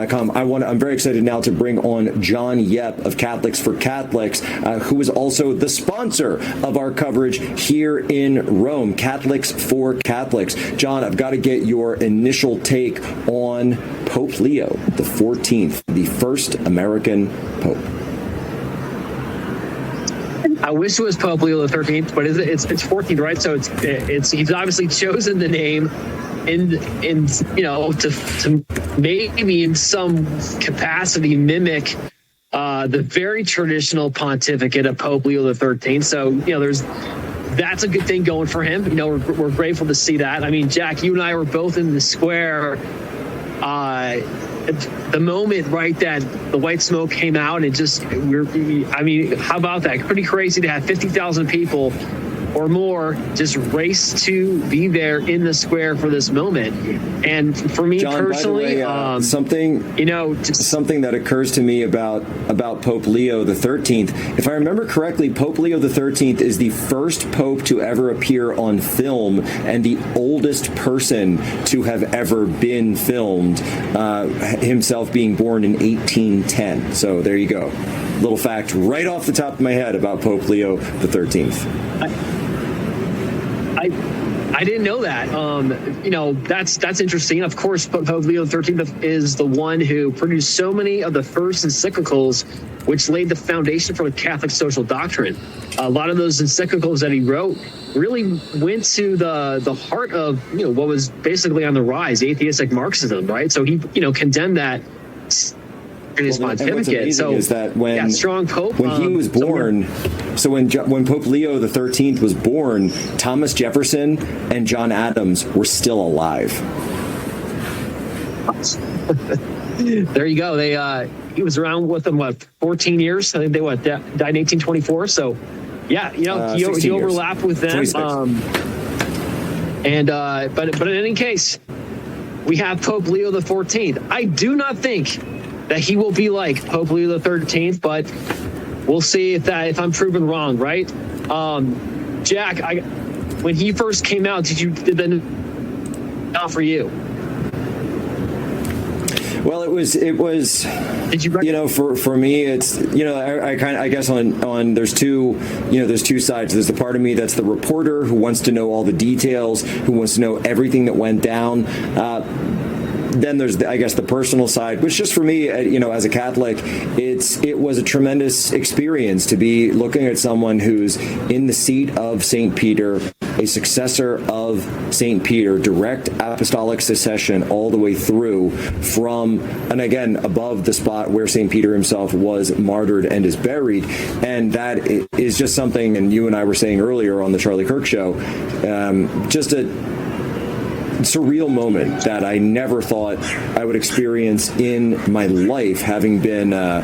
CatholicForCatholics.com. I'm very excited now to bring on John Yep of Catholics for Catholics, who is also the sponsor of our coverage here in Rome, Catholics for Catholics. John, I've got to get your initial take on Pope Leo XIV, the first American Pope. I wish it was Pope Leo XIII, but it's 14th, right? So it's he's obviously chosen the name in to maybe in some capacity mimic the very traditional pontificate of Pope Leo XIII. So that's a good thing going for him. We're grateful to see that. I mean, Jack, you and I were both in the square. The moment, right, that the white smoke came out, how about that? Pretty crazy to have 50,000 people or more just race to be there in the square for this moment. And for me, John, personally, by the way, something that occurs to me about Pope Leo XIII. If I remember correctly, Pope Leo XIII is the first pope to ever appear on film and the oldest person to have ever been filmed, himself being born in 1810. So there you go. Little fact right off the top of my head about Pope Leo XIII. I didn't know that. That's interesting. Of course, Pope Leo XIII is the one who produced so many of the first encyclicals, which laid the foundation for the Catholic social doctrine. A lot of those encyclicals that he wrote really went to the heart of what was basically on the rise, atheistic Marxism, right? So he condemned that in his pontificate. So is that when strong Pope, when he was born, when Pope Leo XIII was born, Thomas Jefferson and John Adams were still alive. There you go. He was around with them 14 years. I think they died in 1824. So he overlapped with them. But in any case, we have Pope Leo XIV. I do not think that he will be like Pope Leo XIII, but we'll see if I'm proven wrong, right? Jack, when he first came out, did that not for you? Well, it was. Did you? For me, it's I guess on there's two sides. There's the part of me that's the reporter who wants to know all the details, who wants to know everything that went down. Then there's, I guess, the personal side, which just for me, as a Catholic, it was a tremendous experience to be looking at someone who's in the seat of St. Peter, a successor of St. Peter, direct apostolic succession all the way through from, and again, above the spot where St. Peter himself was martyred and is buried. And that is just something, and you and I were saying earlier on the Charlie Kirk show, just a surreal moment that I never thought I would experience in my life, having been a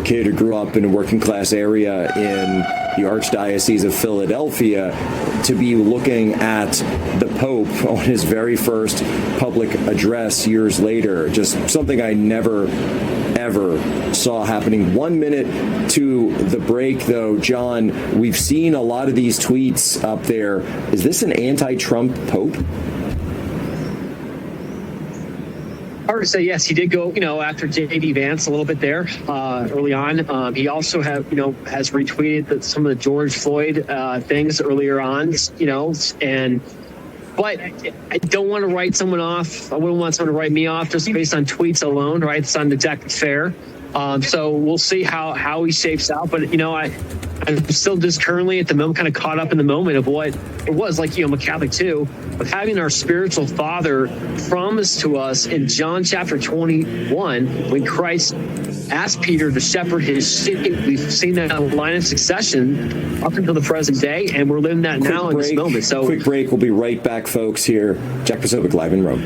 kid who grew up in a working class area in the Archdiocese of Philadelphia, to be looking at the Pope on his very first public address years later. Just something I never ever saw happening. 1 minute to the break, though, John, we've seen a lot of these tweets up there. Is this an anti-Trump Pope? Hard to say. Yes, he did go, after J.D. Vance a little bit there early on. He also has retweeted some of the George Floyd things earlier on, but I don't want to write someone off. I wouldn't want someone to write me off just based on tweets alone, right? It's not exactly fair. So we'll see how he shapes out. But, I'm still just currently at the moment kind of caught up in the moment of what it was like, I'm a Catholic too, of having our spiritual father promise to us in John chapter 21, when Christ asked Peter to shepherd his sheep. We've seen that line of succession up until the present day, and we're living that now in this moment. So quick break. We'll be right back, folks, here. Jack Posobiec live in Rome.